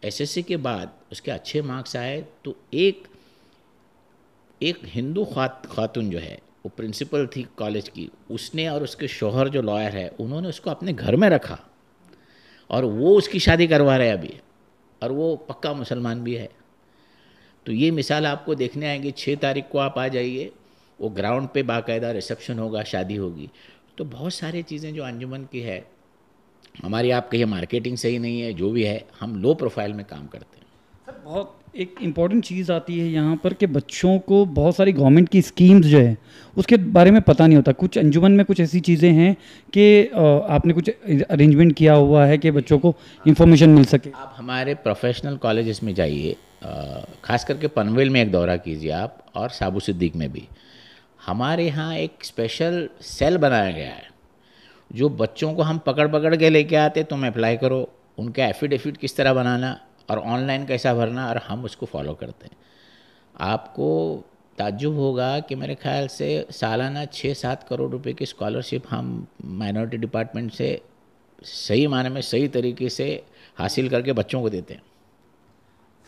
SSC के बाद उसके अच्छे मार्क्स आए तो एक एक हिंदू खातून जो है वो प्रिंसिपल थी कॉलेज की, उसने और उसके शौहर जो लॉयर है उन्होंने उसको अपने घर में रखा और वो उसकी शादी करवा रहे हैं अभी, और वो पक्का मुसलमान भी है। तो ये मिसाल आपको देखने आएंगे। 6 तारीख को आप आ जाइए, वो ग्राउंड पे बाकायदा रिसेप्शन होगा, शादी होगी। तो बहुत सारी चीज़ें जो अंजुमन की है, हमारी आप कहिए मार्केटिंग सही नहीं है, जो भी है, हम लो प्रोफाइल में काम करते हैं। सर बहुत एक इम्पॉर्टेंट चीज़ आती है यहाँ पर कि बच्चों को बहुत सारी गवर्नमेंट की स्कीम्स जो है उसके बारे में पता नहीं होता। कुछ अंजुमन में कुछ ऐसी चीज़ें हैं कि आपने कुछ अरेंजमेंट किया हुआ है कि बच्चों को इन्फॉर्मेशन मिल सके। आप हमारे प्रोफेशनल कॉलेजेस में जाइए, खास करके पनवेल में एक दौरा कीजिए आप, और साबू सिद्दीक में भी। हमारे यहाँ एक स्पेशल सेल बनाया गया है, जो बच्चों को हम पकड़ पकड़ के लेके आते, तुम अप्लाई करो, उनका एफिडेविट किस तरह बनाना और ऑनलाइन कैसा भरना, और हम उसको फॉलो करते हैं। आपको ताज्जुब होगा कि मेरे ख्याल से सालाना 6-7 करोड़ रुपए की स्कॉलरशिप हम माइनॉरिटी डिपार्टमेंट से सही माने में सही तरीके से हासिल करके बच्चों को देते हैं।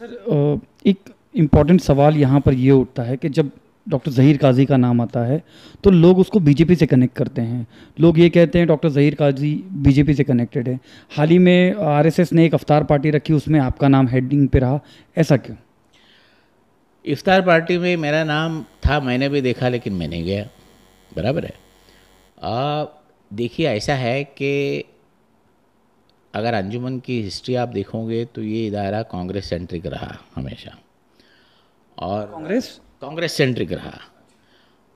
सर एक इम्पॉर्टेंट सवाल यहाँ पर ये उठता है कि जब डॉक्टर ज़हीर काजी का नाम आता है तो लोग उसको बीजेपी से कनेक्ट करते हैं। लोग ये कहते हैं डॉक्टर ज़हीर काजी बीजेपी से कनेक्टेड है। हाल ही में आरएसएस ने एक अफ्तार पार्टी रखी, उसमें आपका नाम हेडिंग पे रहा, ऐसा क्यों? इफ्तार पार्टी में मेरा नाम था, मैंने भी देखा, लेकिन मैं नहीं गया। बराबर है। देखिए, ऐसा है कि अगर अंजुमन की हिस्ट्री आप देखोगे तो ये इदारा कांग्रेस सेंट्रिक रहा हमेशा, और कांग्रेस। कांग्रेस सेंट्रिक रहा।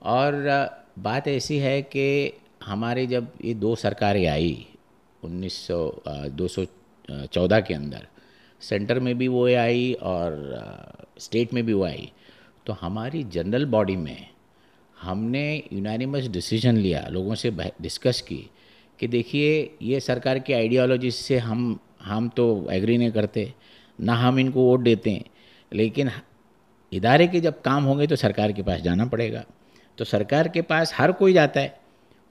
और बात ऐसी है कि हमारे जब ये दो सरकारें आई 214 के अंदर, सेंटर में भी वो आई और स्टेट में भी वो आई, तो हमारी जनरल बॉडी में हमने यूनानिमस डिसीजन लिया, लोगों से डिस्कस की कि देखिए ये सरकार की आइडियोलॉजी से हम तो एग्री नहीं करते, ना हम इनको वोट देते हैं, लेकिन इदारे के जब काम होंगे तो सरकार के पास जाना पड़ेगा। तो सरकार के पास हर कोई जाता है,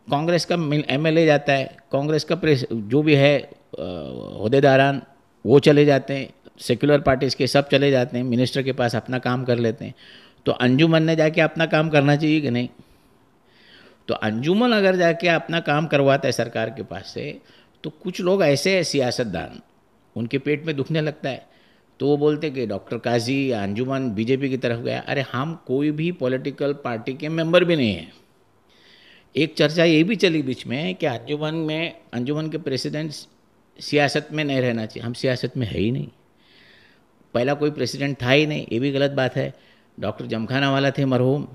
कांग्रेस का एमएलए जाता है, कांग्रेस का प्रेस जो भी है अहदेदारान वो चले जाते हैं, सेक्युलर पार्टीज़ के सब चले जाते हैं, मिनिस्टर के पास अपना काम कर लेते हैं। तो अंजुमन ने जाके अपना काम करना चाहिए कि नहीं? तो अंजुमन अगर जाके अपना काम करवाता है सरकार के पास से, तो कुछ लोग ऐसे हैं सियासतदान, उनके पेट में दुखने लगता है, तो वो बोलते कि डॉक्टर काजी या अंजुमन बीजेपी की तरफ गया। अरे हम कोई भी पॉलिटिकल पार्टी के मेंबर भी नहीं हैं। एक चर्चा ये भी चली बीच में कि अंजुमन के प्रेसिडेंट सियासत में नहीं रहना चाहिए। हम सियासत में है ही नहीं, पहला कोई प्रेसिडेंट था ही नहीं, ये भी गलत बात है। डॉक्टर जमखाना वाला थे मरहूम,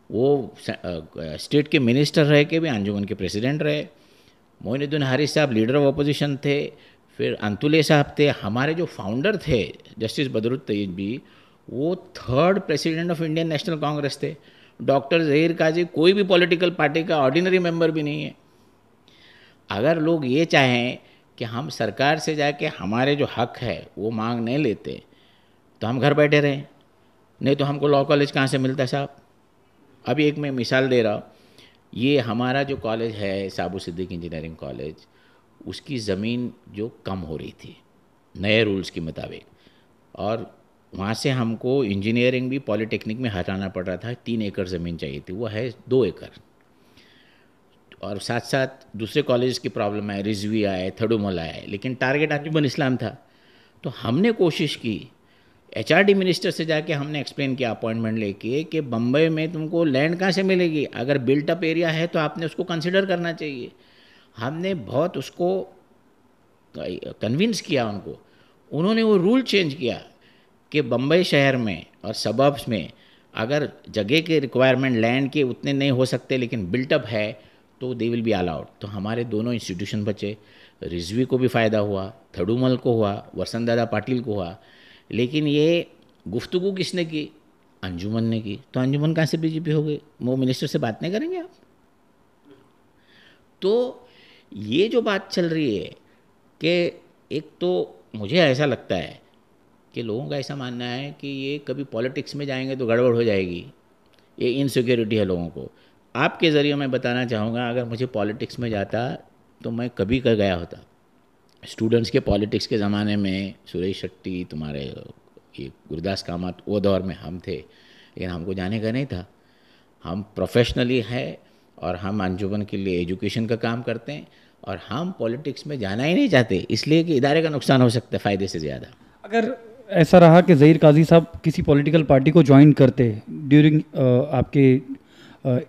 वो स्टेट के मिनिस्टर रह के भी अंजुमन के प्रेसिडेंट रहे। मोइनुद्दीन हारिस साहब लीडर ऑफ अपोजिशन थे। फिर अंतुले साहब थे। हमारे जो फाउंडर थे जस्टिस बदरुद्दीन भी, वो 3rd president of Indian national Congress थे। डॉक्टर ज़हीर काजी कोई भी पॉलिटिकल पार्टी का ऑर्डिनरी मेंबर भी नहीं है। अगर लोग ये चाहें कि हम सरकार से जाके हमारे जो हक है वो मांग नहीं लेते, तो हम घर बैठे रहें, नहीं तो हमको लॉ कॉलेज कहाँ से मिलता है साहब? अभी एक मैं मिसाल दे रहा हूँ, ये हमारा जो कॉलेज है साबू सिद्दीक इंजीनियरिंग कॉलेज, उसकी ज़मीन जो कम हो रही थी नए रूल्स के मुताबिक, और वहाँ से हमको इंजीनियरिंग भी पॉलिटेक्निक में हटाना पड़ रहा था। 3 एकड़ ज़मीन चाहिए थी, वो है 2 एकड़। और साथ साथ दूसरे कॉलेज की प्रॉब्लम है, रिजवी आए, थडुमल आए, लेकिन टारगेट अंजुमन इस्लाम था। तो हमने कोशिश की, एचआरडी मिनिस्टर से जाके हमने एक्सप्लेन किया अपॉइंटमेंट लेके कि बम्बई में तुमको लैंड कहाँ से मिलेगी? अगर बिल्ट अप एरिया है तो आपने उसको कंसिडर करना चाहिए। हमने बहुत उसको कन्विंस किया उनको। उन्होंने वो रूल चेंज किया कि बम्बई शहर में और सबर्ब्स में अगर जगह के रिक्वायरमेंट लैंड के उतने नहीं हो सकते लेकिन बिल्टअप है तो दे विल बी अलाउड। तो हमारे दोनों इंस्टीट्यूशन बचे, रिजवी को भी फ़ायदा हुआ, थडुमल को हुआ, वसंतदादा पाटिल को हुआ। लेकिन ये गुफ्तगू किसने की? अंजुमन ने की। तो अंजुमन कहाँ से बीजेपी हो गई? वो मिनिस्टर से बात नहीं करेंगे आप? तो ये जो बात चल रही है कि एक तो मुझे ऐसा लगता है कि लोगों का ऐसा मानना है कि ये कभी पॉलिटिक्स में जाएंगे तो गड़बड़ हो जाएगी, ये इनसिक्योरिटी है लोगों को। आपके ज़रिए मैं बताना चाहूँगा, अगर मुझे पॉलिटिक्स में जाता तो मैं कभी कर गया होता। स्टूडेंट्स के पॉलिटिक्स के ज़माने में सुरेश शेट्टी, तुम्हारे ये गुरदास कामत, वो दौर में हम थे, लेकिन हमको जाने का नहीं था। हम प्रोफेशनली है और हम अंजुमन के लिए एजुकेशन का काम करते हैं, और हम पॉलिटिक्स में जाना ही नहीं चाहते, इसलिए कि इदारे का नुकसान हो सकता है फ़ायदे से ज़्यादा। अगर ऐसा रहा कि ज़हीर काजी साहब किसी पॉलिटिकल पार्टी को ज्वाइन करते ड्यूरिंग आपके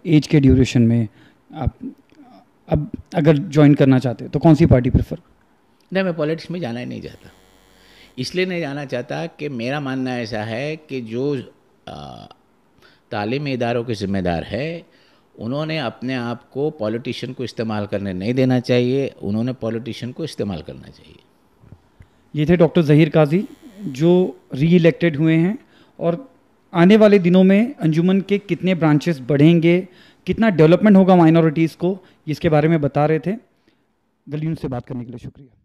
एज के ड्यूरेशन में, आप अब अगर ज्वाइन करना चाहते तो कौन सी पार्टी प्रेफर? नहीं, मैं पॉलिटिक्स में जाना ही नहीं चाहता। इसलिए नहीं जाना चाहता कि मेरा मानना ऐसा है कि जो तालीमी इदारों के ज़िम्मेदार है, उन्होंने अपने आप को पॉलिटिशियन को इस्तेमाल करने नहीं देना चाहिए, उन्होंने पॉलिटिशियन को इस्तेमाल करना चाहिए। ये थे डॉक्टर ज़हीर काजी, जो री इलेक्टेड हुए हैं, और आने वाले दिनों में अंजुमन के कितने ब्रांचेस बढ़ेंगे, कितना डेवलपमेंट होगा माइनॉरिटीज़ को, इसके बारे में बता रहे थे। गली न्यूज़ से बात करने के लिए शुक्रिया।